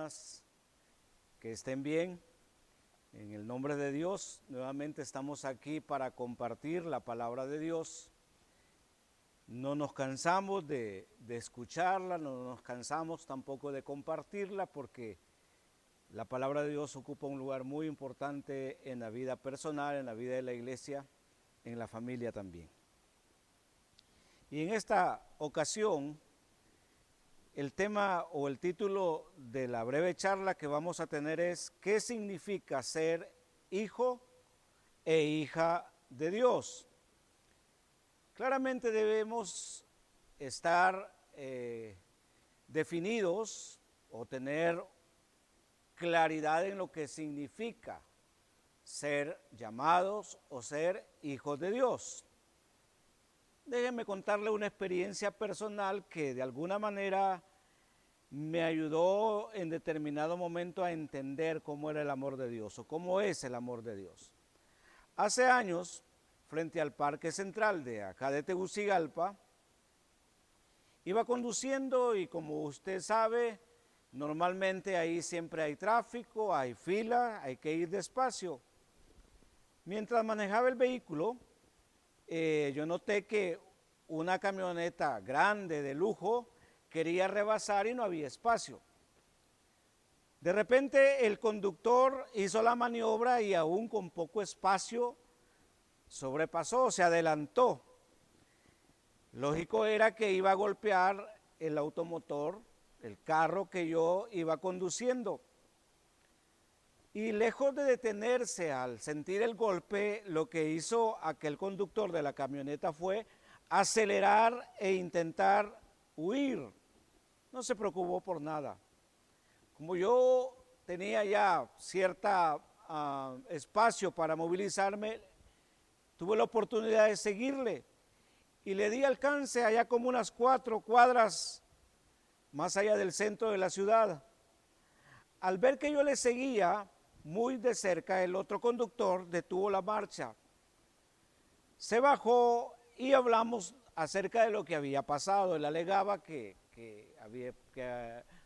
hermanas, que estén bien. En el nombre de Dios, nuevamente estamos aquí para compartir la palabra de Dios. No nos cansamos de escucharla, no nos cansamos tampoco de compartirla, porque la palabra de Dios ocupa un lugar muy importante en la vida personal, en la vida de la iglesia, en la familia también. Y en esta ocasión, el tema o el título de la breve charla que vamos a tener es ¿qué significa ser hijo e hija de Dios? Claramente debemos estar definidos o tener claridad en lo que significa ser llamados o ser hijos de Dios. Déjenme contarle una experiencia personal que de alguna manera me ayudó en determinado momento a entender cómo era el amor de Dios o cómo es el amor de Dios. Hace años, frente al Parque Central de acá de Tegucigalpa, iba conduciendo y como usted sabe, normalmente ahí siempre hay tráfico, hay fila, hay que ir despacio. Mientras manejaba el vehículo, yo noté que una camioneta grande de lujo quería rebasar y no había espacio. De repente el conductor hizo la maniobra y aún con poco espacio sobrepasó, se adelantó. Lógico era que iba a golpear el automotor, el carro que yo iba conduciendo. Y lejos de detenerse al sentir el golpe, lo que hizo aquel conductor de la camioneta fue acelerar e intentar huir. No se preocupó por nada. Como yo tenía ya cierta espacio para movilizarme, tuve la oportunidad de seguirle y le di alcance allá como unas 4 cuadras más allá del centro de la ciudad. Al ver que yo le seguía muy de cerca, el otro conductor detuvo la marcha. Se bajó y hablamos acerca de lo que había pasado. Él alegaba que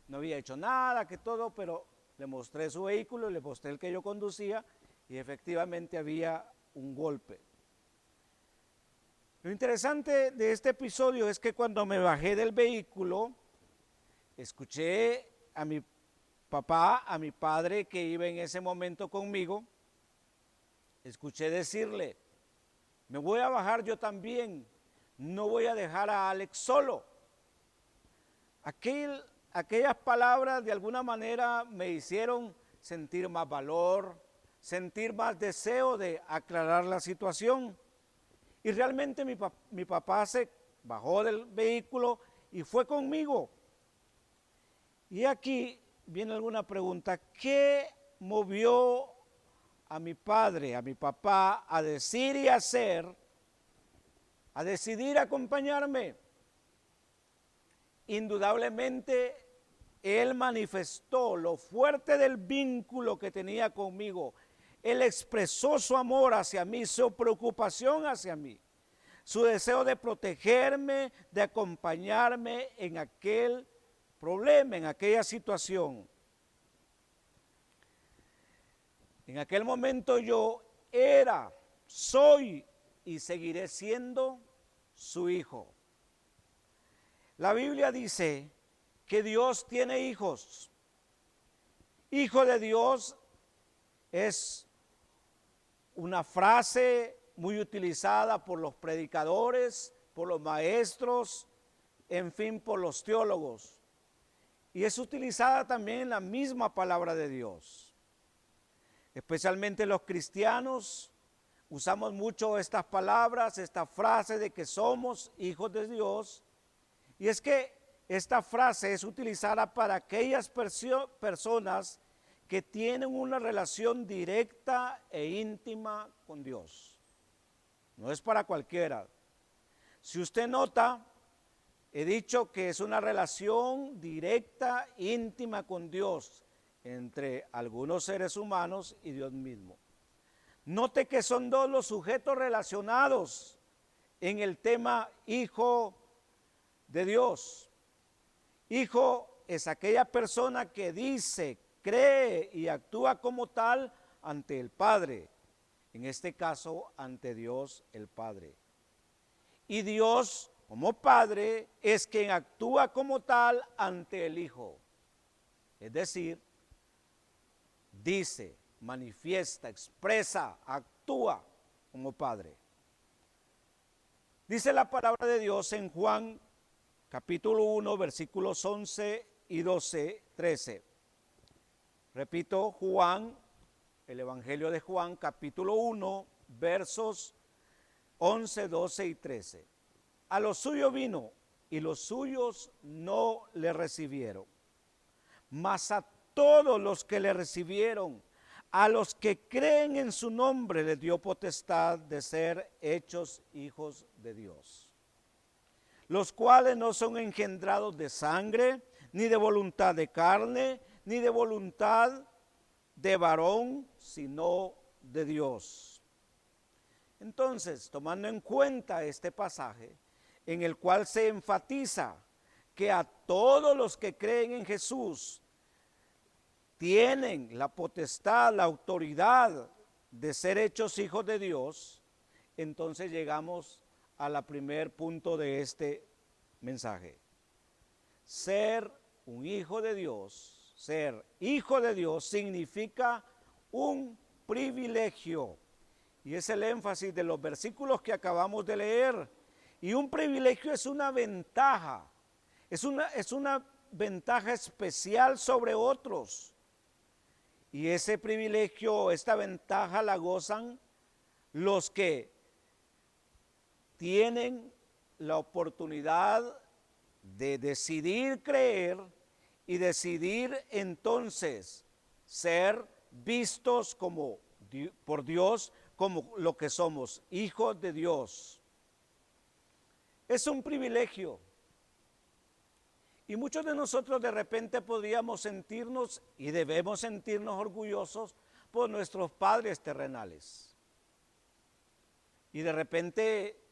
no había hecho nada, que todo, pero le mostré su vehículo, le mostré el que yo conducía y efectivamente había un golpe. Lo interesante de este episodio es que cuando me bajé del vehículo, escuché a mi papá, a mi padre que iba en ese momento conmigo, escuché decirle, me voy a bajar yo también, no voy a dejar a Alex solo. Aquellas palabras de alguna manera me hicieron sentir más valor, sentir más deseo de aclarar la situación. Y realmente mi papá se bajó del vehículo y fue conmigo. Y aquí viene alguna pregunta, ¿qué movió a mi padre, a mi papá, a decir y hacer, a decidir acompañarme? Indudablemente, él manifestó lo fuerte del vínculo que tenía conmigo. Él expresó su amor hacia mí, su preocupación hacia mí, su deseo de protegerme, de acompañarme en aquel problema, en aquella situación. En aquel momento yo era, soy y seguiré siendo su hijo. La Biblia dice que Dios tiene hijos. Hijo de Dios es una frase muy utilizada por los predicadores, por los maestros, en fin, por los teólogos. Y es utilizada también en la misma palabra de Dios. Especialmente los cristianos usamos mucho estas palabras, esta frase de que somos hijos de Dios. Y es que esta frase es utilizada para aquellas personas que tienen una relación directa e íntima con Dios. No es para cualquiera. Si usted nota, he dicho que es una relación directa, íntima con Dios, entre algunos seres humanos y Dios mismo. Note que son dos los sujetos relacionados en el tema hijo de Dios. Hijo es aquella persona que dice, cree y actúa como tal ante el Padre. En este caso, ante Dios el Padre. Y Dios, como Padre, es quien actúa como tal ante el Hijo. Es decir, dice, manifiesta, expresa, actúa como Padre. Dice la palabra de Dios en Juan capítulo 1, versículos 11 y 12, 13. Repito, Juan, el Evangelio de Juan, capítulo 1, versos 11, 12 y 13. A los suyos vino y los suyos no le recibieron. Mas a todos los que le recibieron, a los que creen en su nombre, les dio potestad de ser hechos hijos de Dios. Los cuales no son engendrados de sangre, ni de voluntad de carne, ni de voluntad de varón, sino de Dios. Entonces, tomando en cuenta este pasaje, en el cual se enfatiza que a todos los que creen en Jesús tienen la potestad, la autoridad de ser hechos hijos de Dios, entonces llegamos a la primer punto de este mensaje. Ser un hijo de Dios, ser hijo de Dios significa un privilegio. Y es el énfasis de los versículos que acabamos de leer. Y un privilegio es una ventaja, es una ventaja especial sobre otros. Y ese privilegio, esta ventaja la gozan los que tienen la oportunidad de decidir creer y decidir entonces ser vistos como por Dios como lo que somos, hijos de Dios. Es un privilegio. Y muchos de nosotros de repente podríamos sentirnos y debemos sentirnos orgullosos por nuestros padres terrenales. Y de repente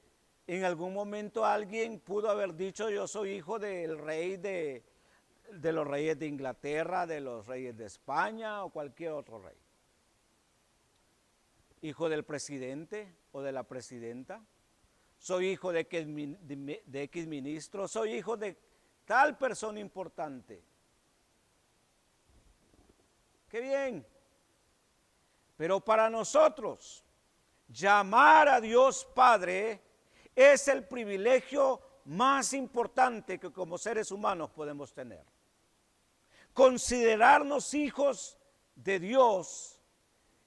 en algún momento alguien pudo haber dicho, yo soy hijo del rey de los reyes de Inglaterra, de los reyes de España o cualquier otro rey. Hijo del presidente o de la presidenta. Soy hijo de X ministro, soy hijo de tal persona importante. ¡Qué bien! Pero para nosotros, llamar a Dios Padre es el privilegio más importante que como seres humanos podemos tener. Considerarnos hijos de Dios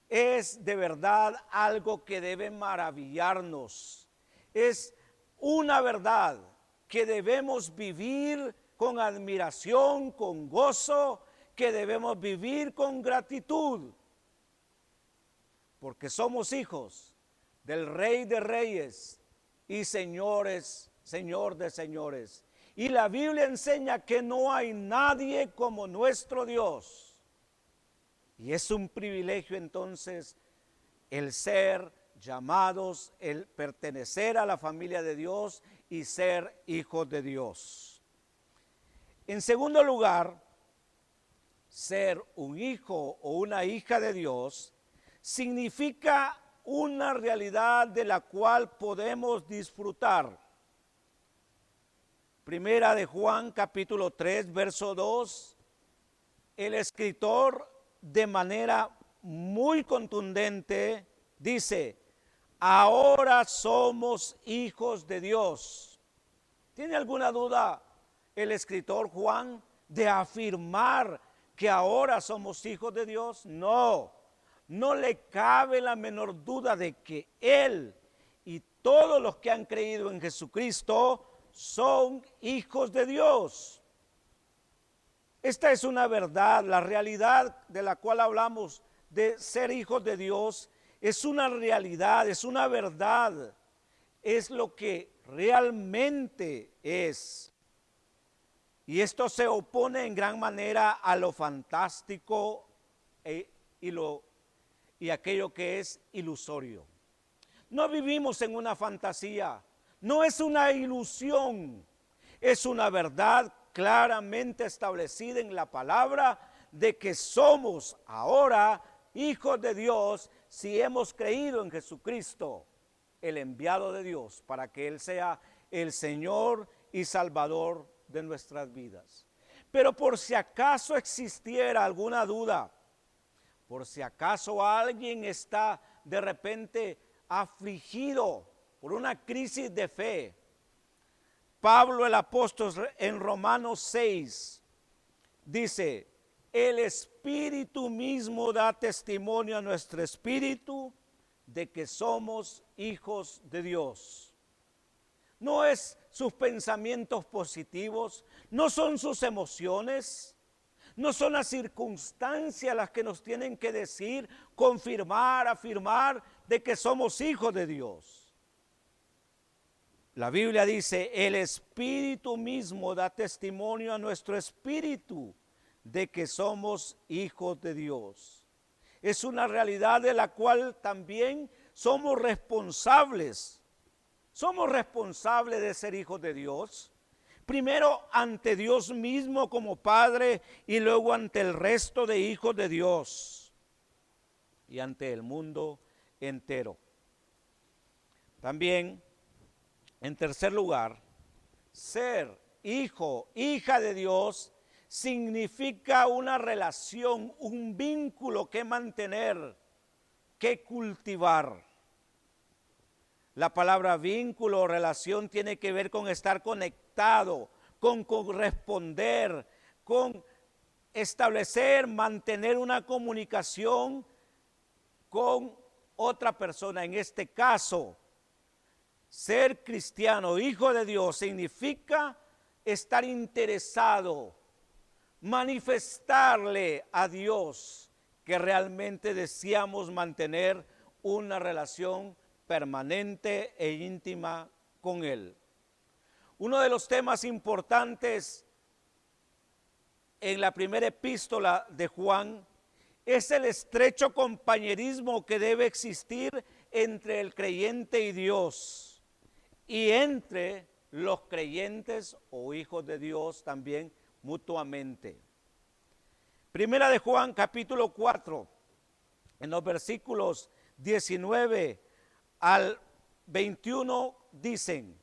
es de verdad algo que debe maravillarnos. Es una verdad que debemos vivir con admiración, con gozo, que debemos vivir con gratitud, porque somos hijos del Rey de Reyes y Señor de señores. Y la Biblia enseña que no hay nadie como nuestro Dios. Y es un privilegio entonces el ser llamados, el pertenecer a la familia de Dios y ser hijos de Dios. En segundo lugar, ser un hijo o una hija de Dios significa una realidad de la cual podemos disfrutar. Primera de Juan capítulo 3 verso 2, el escritor de manera muy contundente dice, ahora somos hijos de Dios. ¿Tiene alguna duda el escritor Juan de afirmar que ahora somos hijos de Dios? No, no le cabe la menor duda de que él y todos los que han creído en Jesucristo son hijos de Dios. Esta es una verdad, la realidad de la cual hablamos de ser hijos de Dios es una realidad, es una verdad, es lo que realmente es. Y esto se opone en gran manera a lo fantástico y aquello que es ilusorio. No vivimos en una fantasía, no es una ilusión, es una verdad claramente establecida en la palabra de que somos ahora hijos de Dios si hemos creído en Jesucristo, el enviado de Dios, para que Él sea el Señor y Salvador de nuestras vidas. Pero por si acaso existiera alguna duda, por si acaso alguien está de repente afligido por una crisis de fe, Pablo el apóstol en Romanos 6 dice: el Espíritu mismo da testimonio a nuestro espíritu de que somos hijos de Dios. No es sus pensamientos positivos, no son sus emociones, no son las circunstancias las que nos tienen que decir, confirmar, afirmar de que somos hijos de Dios. La Biblia dice: el Espíritu mismo da testimonio a nuestro espíritu de que somos hijos de Dios. Es una realidad de la cual también somos responsables. Somos responsables de ser hijos de Dios. Primero ante Dios mismo como Padre y luego ante el resto de hijos de Dios y ante el mundo entero. También, en tercer lugar, ser hijo, hija de Dios significa una relación, un vínculo que mantener, que cultivar. La palabra vínculo o relación tiene que ver con estar conectado, con corresponder, con establecer, mantener una comunicación con otra persona. En este caso, ser cristiano, hijo de Dios, significa estar interesado, manifestarle a Dios que realmente deseamos mantener una relación permanente e íntima con Él. Uno de los temas importantes en la primera epístola de Juan es el estrecho compañerismo que debe existir entre el creyente y Dios, y entre los creyentes o hijos de Dios también mutuamente. Primera de Juan capítulo 4, en los versículos 19 al 21 dicen: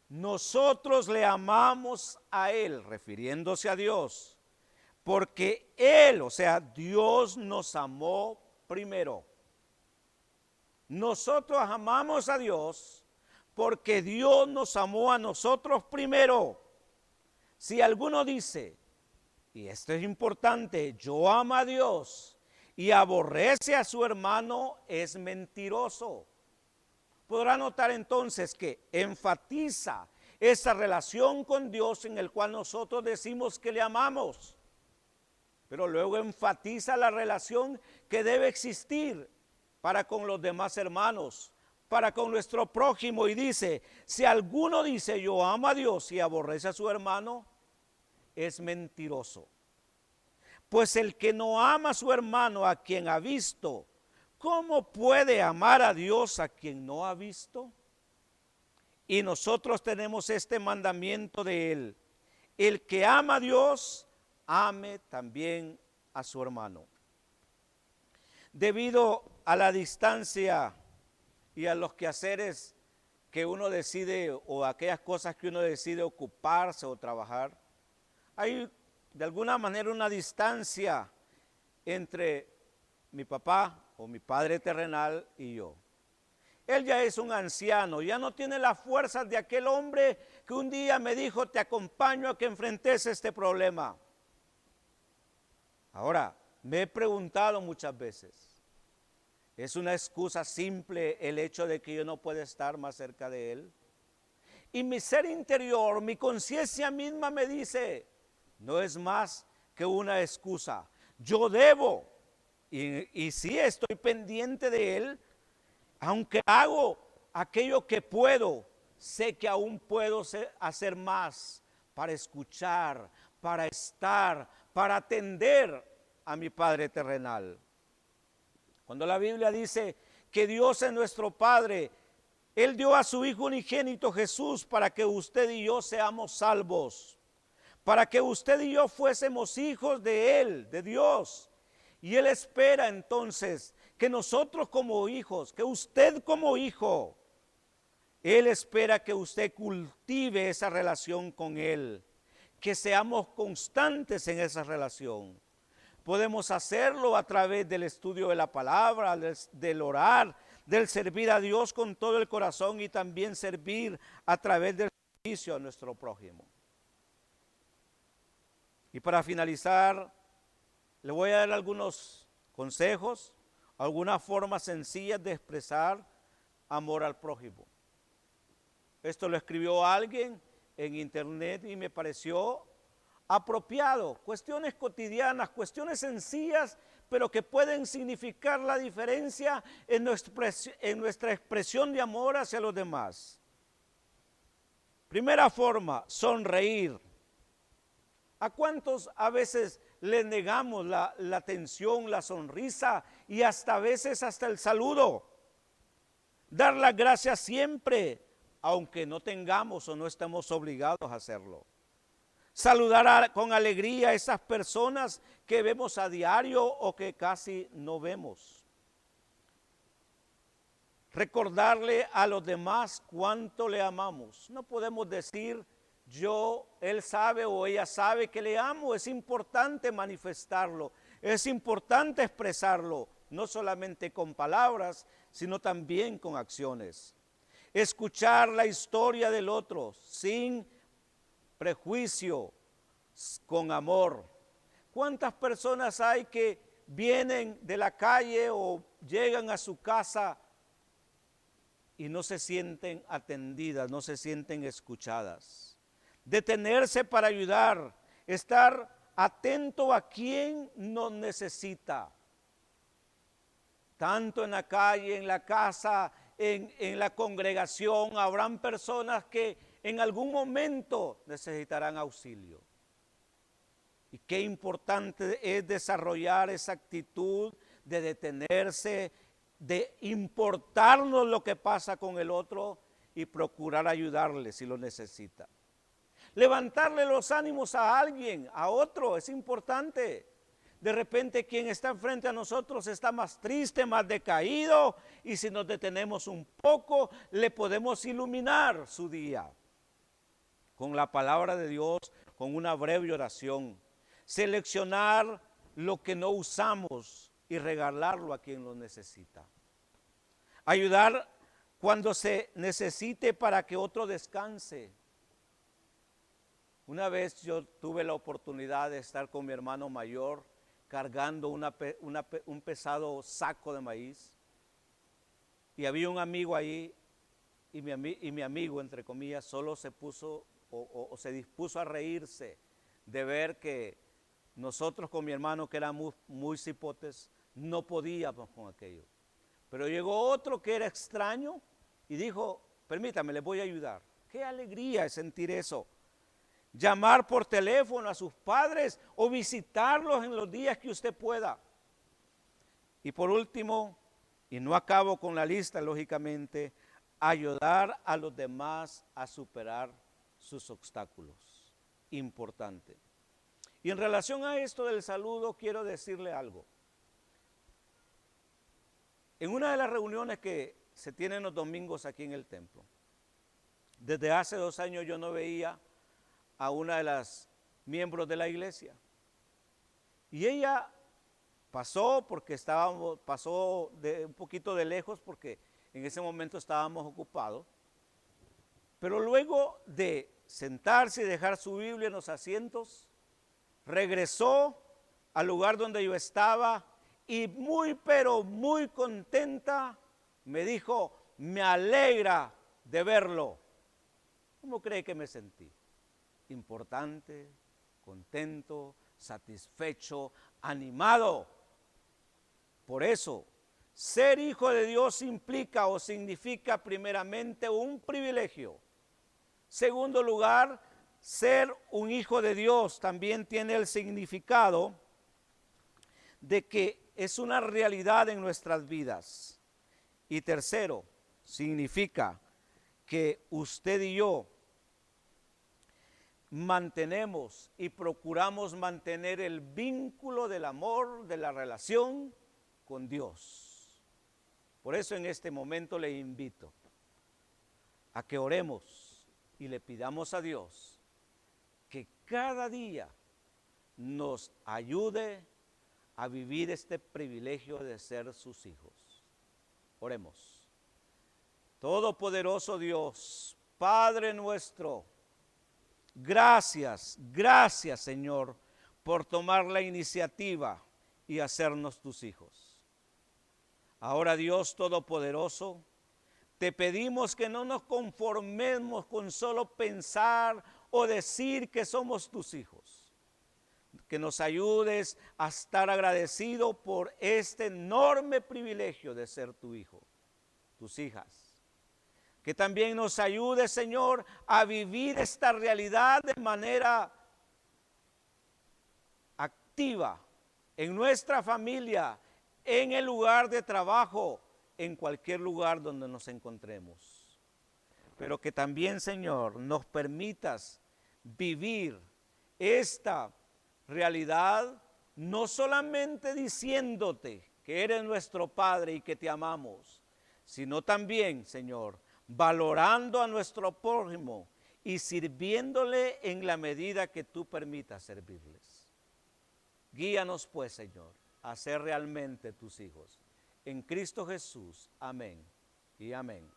nosotros le amamos a Él, refiriéndose a Dios, porque Él, o sea, Dios nos amó primero. Nosotros amamos a Dios porque Dios nos amó a nosotros primero. Si alguno dice, y esto es importante, yo amo a Dios y aborrece a su hermano, es mentiroso. Podrá notar entonces que enfatiza esa relación con Dios en el cual nosotros decimos que le amamos, pero luego enfatiza la relación que debe existir para con los demás hermanos, para con nuestro prójimo, y dice: si alguno dice yo amo a Dios y aborrece a su hermano, es mentiroso. Pues el que no ama a su hermano a quien ha visto, ¿cómo puede amar a Dios a quien no ha visto? Y nosotros tenemos este mandamiento de Él: el que ama a Dios, ame también a su hermano. Debido a la distancia y a los quehaceres que uno decide, o aquellas cosas que uno decide ocuparse o trabajar, hay de alguna manera una distancia entre mi papá o mi padre terrenal y yo. Él ya es un anciano, ya no tiene las fuerzas de aquel hombre que un día me dijo: te acompaño a que enfrentes este problema. Ahora, me he preguntado muchas veces, ¿es una excusa simple el hecho de que yo no pueda estar más cerca de él? Y mi ser interior, mi conciencia misma me dice: no es más que una excusa. Yo debo, y sí estoy pendiente de él, aunque hago aquello que puedo, sé que aún puedo hacer más para escuchar, para estar, para atender a mi Padre terrenal. Cuando la Biblia dice que Dios es nuestro Padre, Él dio a su Hijo unigénito Jesús para que usted y yo seamos salvos, para que usted y yo fuésemos hijos de Él, de Dios. Y Él espera entonces que nosotros como hijos, que usted como hijo, Él espera que usted cultive esa relación con Él, que seamos constantes en esa relación. Podemos hacerlo a través del estudio de la palabra, del orar, del servir a Dios con todo el corazón y también servir a través del servicio a nuestro prójimo. Y para finalizar, le voy a dar algunos consejos, algunas formas sencillas de expresar amor al prójimo. Esto lo escribió alguien en internet y me pareció apropiado. Cuestiones cotidianas, cuestiones sencillas, pero que pueden significar la diferencia en nuestra expresión de amor hacia los demás. Primera forma, sonreír. ¿A cuántos a veces le negamos la atención, la sonrisa y hasta a veces hasta el saludo? Dar las gracias siempre, aunque no tengamos o no estemos obligados a hacerlo. Saludar con alegría a esas personas que vemos a diario o que casi no vemos. Recordarle a los demás cuánto le amamos. No podemos decir él sabe o ella sabe que le amo. Es importante manifestarlo, es importante expresarlo, no solamente con palabras, sino también con acciones. Escuchar la historia del otro sin prejuicio, con amor. ¿Cuántas personas hay que vienen de la calle o llegan a su casa y no se sienten atendidas, no se sienten escuchadas? Detenerse para ayudar, estar atento a quien nos necesita. Tanto en la calle, en la casa, en la congregación, habrán personas que en algún momento necesitarán auxilio. Y qué importante es desarrollar esa actitud de detenerse, de importarnos lo que pasa con el otro y procurar ayudarle si lo necesita. Levantarle los ánimos a alguien, a otro, es importante. De repente quien está enfrente a nosotros está más triste, más decaído, y si nos detenemos un poco, le podemos iluminar su día con la palabra de Dios, con una breve oración. Seleccionar lo que no usamos y regalarlo a quien lo necesita. Ayudar cuando se necesite para que otro descanse. Una vez yo tuve la oportunidad de estar con mi hermano mayor cargando un pesado saco de maíz, y había un amigo ahí y mi amigo, entre comillas, solo se puso o se dispuso a reírse de ver que nosotros con mi hermano, que éramos muy cipotes, no podíamos con aquello. Pero llegó otro que era extraño y dijo: permítame, les voy a ayudar. Qué alegría es sentir eso. Llamar por teléfono a sus padres o visitarlos en los días que usted pueda. Y por último, y no acabo con la lista lógicamente, ayudar a los demás a superar sus obstáculos. Importante. Y en relación a esto del saludo, quiero decirle algo. En una de las reuniones que se tienen los domingos aquí en el templo, desde hace 2 años yo no veía a una de las miembros de la iglesia. Y ella pasó de un poquito de lejos porque en ese momento estábamos ocupados. Pero luego de sentarse y dejar su Biblia en los asientos, regresó al lugar donde yo estaba y pero muy contenta me dijo: me alegra de verlo. ¿Cómo cree que me sentí? Importante, contento, satisfecho, animado. Por eso, ser hijo de Dios implica o significa primeramente un privilegio. Segundo lugar, ser un hijo de Dios también tiene el significado de que es una realidad en nuestras vidas. Y tercero, significa que usted y yo mantenemos y procuramos mantener el vínculo del amor, de la relación con Dios. Por eso en este momento le invito a que oremos y le pidamos a Dios que cada día nos ayude a vivir este privilegio de ser sus hijos. Oremos. Todopoderoso Dios, Padre nuestro, gracias, gracias Señor por tomar la iniciativa y hacernos tus hijos. Ahora Dios Todopoderoso, te pedimos que no nos conformemos con solo pensar o decir que somos tus hijos. Que nos ayudes a estar agradecidos por este enorme privilegio de ser tu hijo, tus hijas. Que también nos ayude, Señor, a vivir esta realidad de manera activa en nuestra familia, en el lugar de trabajo, en cualquier lugar donde nos encontremos. Pero que también, Señor, nos permitas vivir esta realidad, no solamente diciéndote que eres nuestro Padre y que te amamos, sino también, Señor, valorando a nuestro prójimo y sirviéndole en la medida que tú permitas servirles. Guíanos pues, Señor, a ser realmente tus hijos. En Cristo Jesús. Amén y amén.